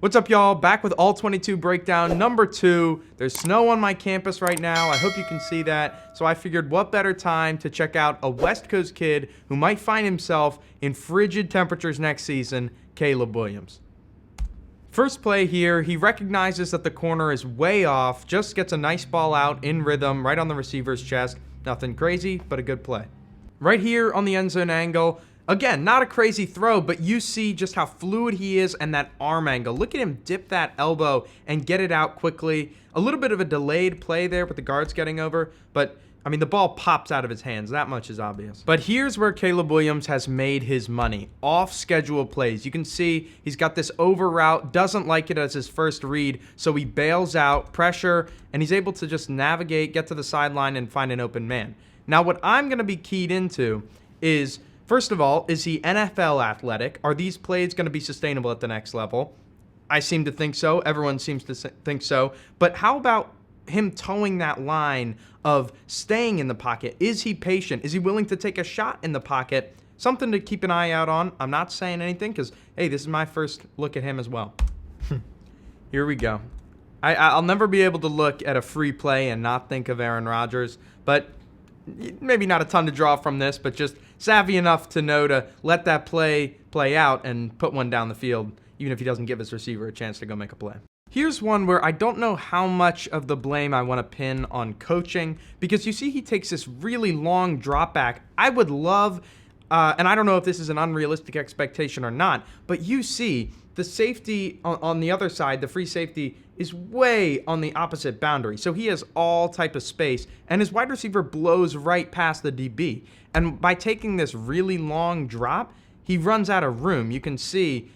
What's up, y'all? Back with All-22 breakdown number 2. There's snow on my campus right now. I hope you can see that. So I figured what better time to check out a West Coast kid who might find himself in frigid temperatures next season, Caleb Williams. First play here, he recognizes that the corner is way off, just gets a nice ball out in rhythm right on the receiver's chest. Nothing crazy, but a good play. Right here on the end zone angle, again, not a crazy throw, but you see just how fluid he is and that arm angle. Look at him dip that elbow and get it out quickly. A little bit of a delayed play there with the guards getting over, but I mean, the ball pops out of his hands. That much is obvious. But here's where Caleb Williams has made his money. Off-schedule plays. You can see he's got this over route, doesn't like it as his first read, so he bails out, pressure, and he's able to just navigate, get to the sideline, and find an open man. Now, what I'm going to be keyed into is, first of all, is he NFL athletic? Are these plays going to be sustainable at the next level? I seem to think so. Everyone seems to think so. But how about him towing that line of staying in the pocket? Is he patient? Is he willing to take a shot in the pocket? Something to keep an eye out on. I'm not saying anything because, hey, this is my first look at him as well. Here we go. I'll never be able to look at a free play and not think of Aaron Rodgers, but maybe not a ton to draw from this, but just savvy enough to know to let that play out and put one down the field, even if he doesn't give his receiver a chance to go make a play. Here's one where I don't know how much of the blame I want to pin on coaching, because you see he takes this really long drop back. I would love, and I don't know if this is an unrealistic expectation or not, but you see the safety on the other side, the free safety, is way on the opposite boundary. So he has all type of space, and his wide receiver blows right past the DB. And by taking this really long drop, he runs out of room. You can see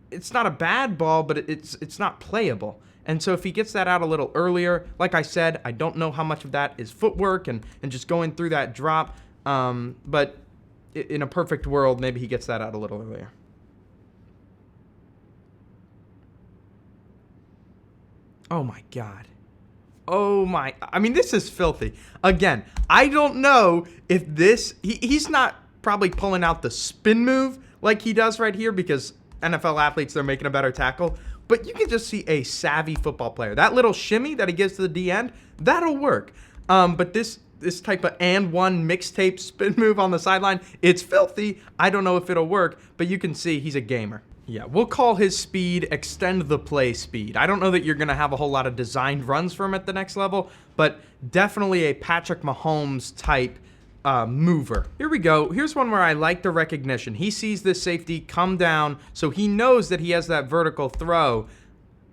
it's not a bad ball, but it's not playable. And so if he gets that out a little earlier, like I said, I don't know how much of that is footwork and just going through that drop. But in a perfect world, maybe he gets that out a little earlier. Oh my God. I mean, this is filthy. Again, I don't know if he's not probably pulling out the spin move like he does right here, because NFL athletes, they're making a better tackle, but you can just see a savvy football player. That little shimmy that he gives to the D end, that'll work. But this type of and one mixtape spin move on the sideline, it's filthy. I don't know if it'll work, but you can see he's a gamer. Yeah, we'll call his speed extend the play speed. I don't know that you're going to have a whole lot of designed runs for him at the next level, but definitely a Patrick Mahomes type mover. Here we go. Here's one where I like the recognition. He sees this safety come down, so he knows that he has that vertical throw.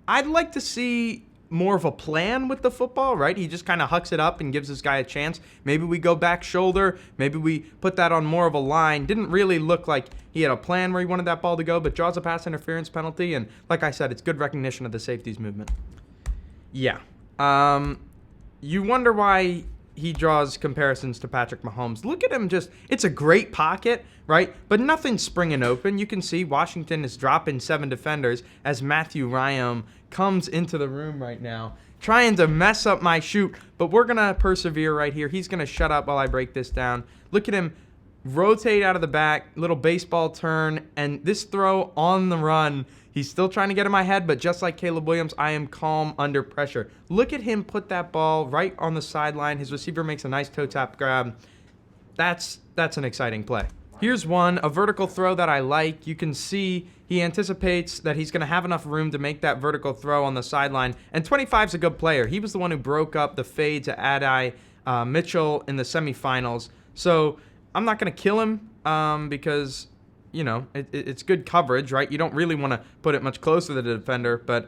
I'd like to see more of a plan with the football, right? He just kind of hucks it up and gives this guy a chance. Maybe we go back shoulder. Maybe we put that on more of a line. Didn't really look like he had a plan where he wanted that ball to go, but draws a pass interference penalty. And like I said, it's good recognition of the safety's movement. Yeah. You wonder why he draws comparisons to Patrick Mahomes. Look at him it's a great pocket, right? But nothing's springing open. You can see Washington is dropping 7 defenders as Matthew Ryan comes into the room right now, trying to mess up my shoot, but we're going to persevere right here. He's going to shut up while I break this down. Look at him rotate out of the back, little baseball turn, and this throw on the run. He's still trying to get in my head, but just like Caleb Williams, I am calm under pressure. Look at him put that ball right on the sideline. His receiver makes a nice toe tap grab. That's an exciting play. Here's one, a vertical throw that I like. You can see he anticipates that he's going to have enough room to make that vertical throw on the sideline. And 25's a good player. He was the one who broke up the fade to Adai Mitchell in the semifinals. So I'm not going to kill him because, you know, it's good coverage, right? You don't really want to put it much closer to the defender, but,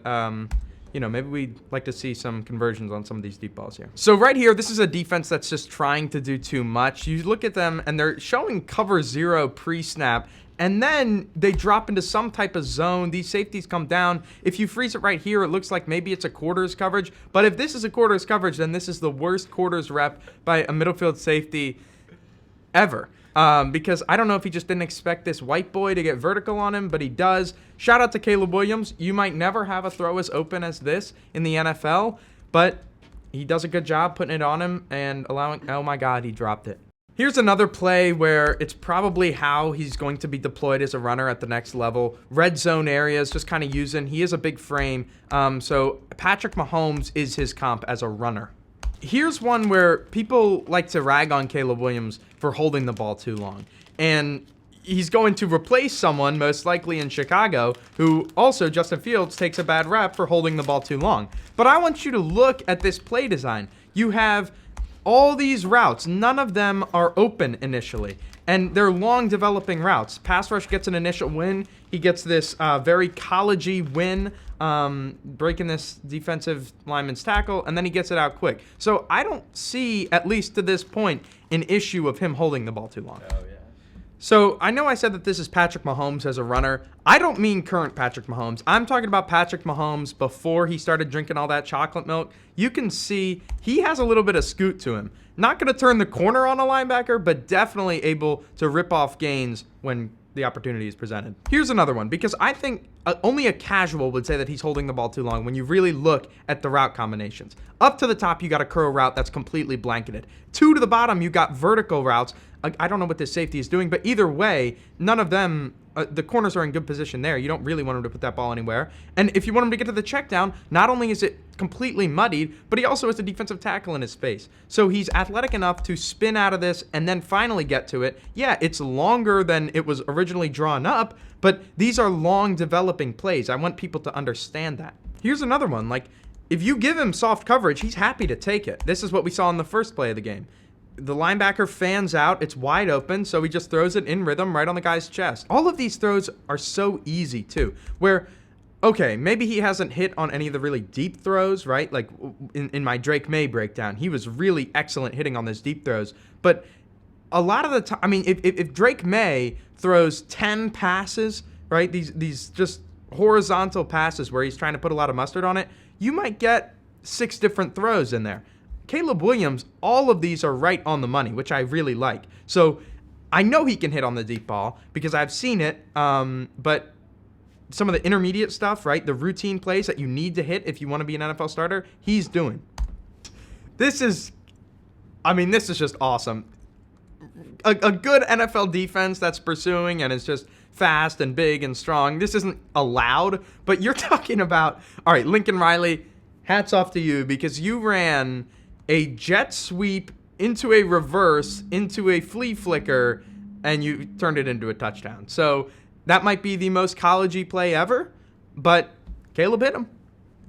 you know, maybe we'd like to see some conversions on some of these deep balls here. So right here, this is a defense that's just trying to do too much. You look at them, and they're showing cover 0 pre-snap, and then they drop into some type of zone. These safeties come down. If you freeze it right here, it looks like maybe it's a quarters coverage, but if this is a quarters coverage, then this is the worst quarters rep by a middle field safety ever. Because I don't know if he just didn't expect this white boy to get vertical on him, but he does. Shout out to Caleb Williams. You might never have a throw as open as this in the NFL, but he does a good job putting it on him and allowing, oh my God, he dropped it. Here's another play where it's probably how he's going to be deployed as a runner at the next level. Red zone areas, just kind of using. He is a big frame, so Patrick Mahomes is his comp as a runner. Here's one where people like to rag on Caleb Williams for holding the ball too long. And he's going to replace someone, most likely in Chicago, who also, Justin Fields, takes a bad rep for holding the ball too long. But I want you to look at this play design. You have all these routes, none of them are open initially, and they're long developing routes. Pass rush gets an initial win. He gets this very college-y win, breaking this defensive lineman's tackle, and then he gets it out quick. So I don't see, at least to this point, an issue of him holding the ball too long. Oh, yeah. So I know I said that this is Patrick Mahomes as a runner. I don't mean current Patrick Mahomes. I'm talking about Patrick Mahomes before he started drinking all that chocolate milk. You can see he has a little bit of scoot to him. Not going to turn the corner on a linebacker, but definitely able to rip off gains when the opportunity is presented. Here's another one, because I think only a casual would say that he's holding the ball too long when you really look at the route combinations. Up to the top, you got a curl route that's completely blanketed. 2 to the bottom, you got vertical routes. I don't know what this safety is doing, but either way, none of them, the corners are in good position there. You don't really want him to put that ball anywhere. And if you want him to get to the check down, not only is it completely muddied, but he also has a defensive tackle in his face. So he's athletic enough to spin out of this and then finally get to it. Yeah, it's longer than it was originally drawn up, but these are long developing plays. I want people to understand that. Here's another one. Like, if you give him soft coverage, he's happy to take it. This is what we saw in the first play of the game. The linebacker fans out, it's wide open, so he just throws it in rhythm right on the guy's chest. All of these throws are so easy too, where, okay, maybe he hasn't hit on any of the really deep throws, right? Like in my Drake May breakdown, he was really excellent hitting on those deep throws, but a lot of the time, I mean, if Drake May throws 10 passes, right, these just horizontal passes where he's trying to put a lot of mustard on it, you might get 6 different throws in there. Caleb Williams, all of these are right on the money, which I really like. So I know he can hit on the deep ball because I've seen it, but some of the intermediate stuff, right, the routine plays that you need to hit if you want to be an NFL starter, he's doing. This is just awesome. A good NFL defense that's pursuing and is just fast and big and strong. This isn't allowed, but you're talking about, all right, Lincoln Riley, hats off to you because you ran a jet sweep into a reverse, into a flea flicker, and you turned it into a touchdown. So that might be the most college-y play ever, but Caleb hit him.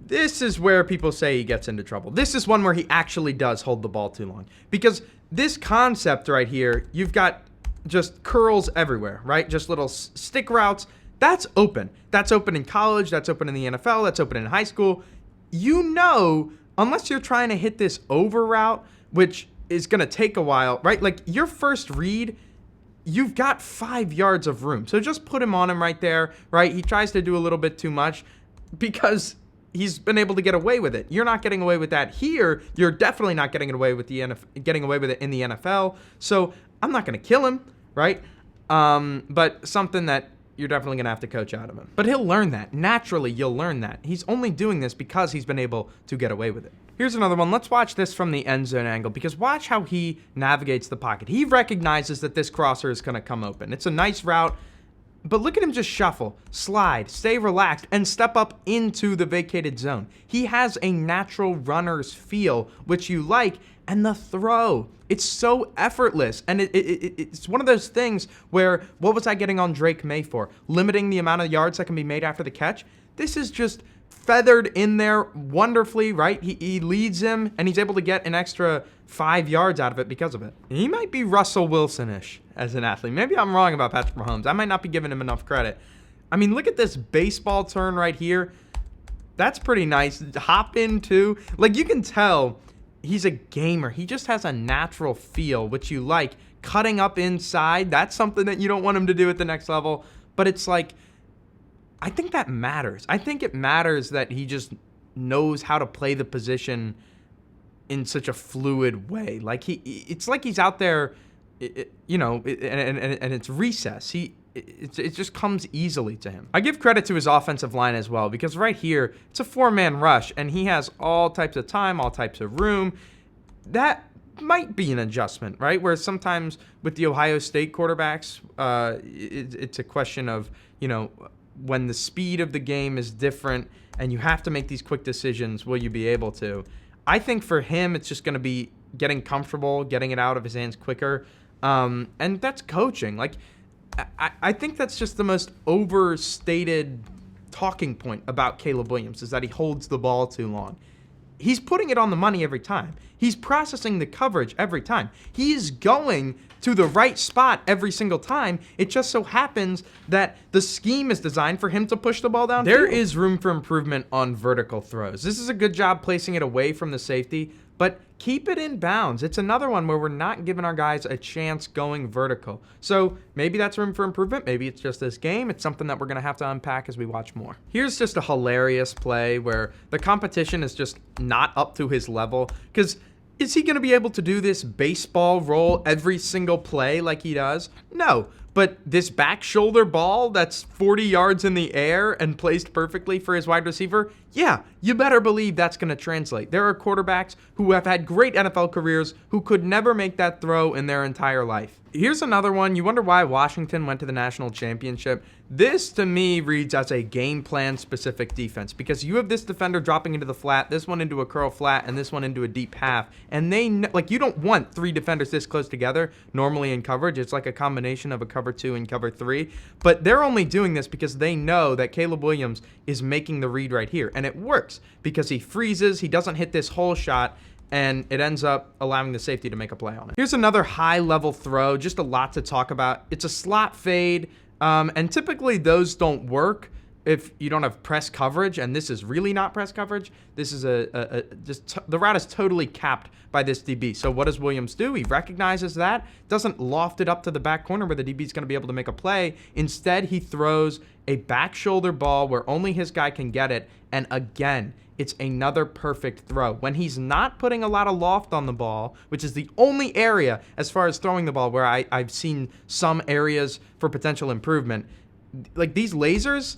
This is where people say he gets into trouble. This is one where he actually does hold the ball too long. Because this concept right here, you've got just curls everywhere, right? Just little stick routes. That's open. That's open in college. That's open in the NFL. That's open in high school. You know, unless you're trying to hit this over route, which is going to take a while, right? Like your first read, you've got 5 yards of room. So just put him on him right there, right? He tries to do a little bit too much because he's been able to get away with it. You're not getting away with that here. You're definitely not getting away with it in the NFL. So I'm not going to kill him, right? But something that you're definitely going to have to coach out of him. But he'll learn that. Naturally, you'll learn that. He's only doing this because he's been able to get away with it. Here's another one. Let's watch this from the end zone angle because watch how he navigates the pocket. He recognizes that this crosser is going to come open. It's a nice route, but look at him just shuffle, slide, stay relaxed, and step up into the vacated zone. He has a natural runner's feel, which you like, and the throw. It's so effortless, and it's one of those things where, what was I getting on Drake May for? Limiting the amount of yards that can be made after the catch? This is just feathered in there wonderfully, right? He leads him, and he's able to get an extra 5 yards out of it because of it. He might be Russell Wilson-ish as an athlete. Maybe I'm wrong about Patrick Mahomes. I might not be giving him enough credit. I mean, look at this baseball turn right here. That's pretty nice. Hop in, too. Like, you can tell he's a gamer. He just has a natural feel, which you like. Cutting up inside, that's something that you don't want him to do at the next level. But it's like, I think that matters. I think it matters that he just knows how to play the position in such a fluid way. Like it's like he's out there, and it's recess. It just comes easily to him. I give credit to his offensive line as well because right here, it's a 4-man rush, and he has all types of time, all types of room. That might be an adjustment, right? Where sometimes with the Ohio State quarterbacks, it's a question of, when the speed of the game is different and you have to make these quick decisions, will you be able to? I think for him, it's just going to be getting comfortable, getting it out of his hands quicker. And that's coaching. Like, I think that's just the most overstated talking point about Caleb Williams, is that he holds the ball too long. He's putting it on the money every time. He's processing the coverage every time. He's going to the right spot every single time. It just so happens that the scheme is designed for him to push the ball down. There is room for improvement on vertical throws. This is a good job placing it away from the safety, but keep it in bounds. It's another one where we're not giving our guys a chance going vertical. So maybe that's room for improvement. Maybe it's just this game. It's something that we're going to have to unpack as we watch more. Here's just a hilarious play where the competition is just not up to his level. Because is he going to be able to do this baseball roll every single play like he does? No. But this back shoulder ball that's 40 yards in the air and placed perfectly for his wide receiver, yeah, you better believe that's going to translate. There are quarterbacks who have had great NFL careers who could never make that throw in their entire life. Here's another one. You wonder why Washington went to the national championship. This, to me, reads as a game plan specific defense, because you have this defender dropping into the flat, this one into a curl flat, and this one into a deep half. And you don't want three defenders this close together normally in coverage. It's like a combination of a cover 2 and cover 3. But they're only doing this because they know that Caleb Williams is making the read right here. And it works because he freezes, he doesn't hit this hole shot, and it ends up allowing the safety to make a play on it. Here's another high-level throw, just a lot to talk about. It's a slot fade, and typically those don't work if you don't have press coverage, and this is really not press coverage. This is the route is totally capped by this DB. So what does Williams do? He recognizes that, doesn't loft it up to the back corner where the DB is going to be able to make a play. Instead, he throws a back shoulder ball where only his guy can get it, and again, it's another perfect throw. When he's not putting a lot of loft on the ball, which is the only area as far as throwing the ball where I've seen some areas for potential improvement, like these lasers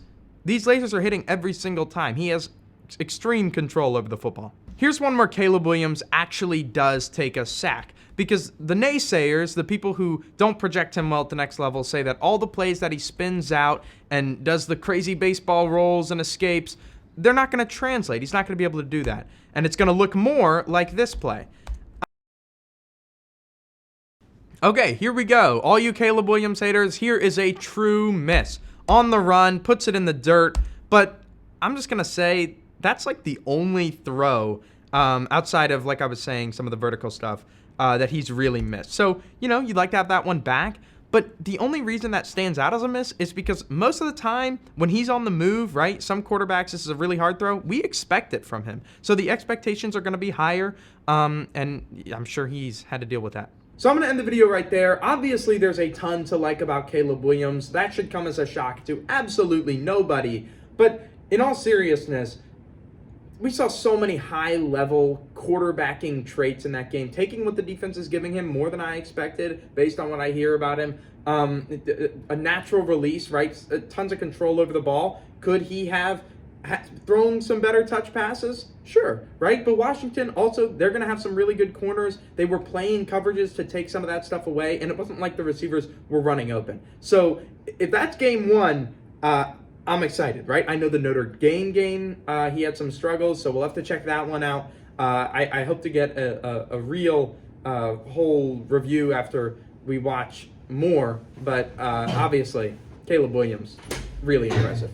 are hitting every single time. He has extreme control over the football. Here's one where Caleb Williams actually does take a sack, because the naysayers, the people who don't project him well at the next level, say that all the plays that he spins out and does the crazy baseball rolls and escapes, they're not going to translate. He's not going to be able to do that. And it's going to look more like this play. Okay, here we go. All you Caleb Williams haters, here is a true miss. On the run, puts it in the dirt, but I'm just going to say that's like the only throw outside of, like I was saying, some of the vertical stuff that he's really missed. So, you'd like to have that one back. But the only reason that stands out as a miss is because most of the time when he's on the move, right, some quarterbacks, this is a really hard throw, we expect it from him. So the expectations are going to be higher, and I'm sure he's had to deal with that. So I'm going to end the video right there. Obviously, there's a ton to like about Caleb Williams. That should come as a shock to absolutely nobody. But in all seriousness, we saw so many high-level quarterbacking traits in that game, taking what the defense is giving him more than I expected based on what I hear about him. A natural release, right? Tons of control over the ball. Could he have thrown some better touch passes? Sure, right? But Washington also, they're going to have some really good corners. They were playing coverages to take some of that stuff away, and it wasn't like the receivers were running open. So if that's game one, I'm excited, right? I know the Notre Dame game, he had some struggles, so we'll have to check that one out. I hope to get a real whole review after we watch more, but obviously, Caleb Williams, really impressive.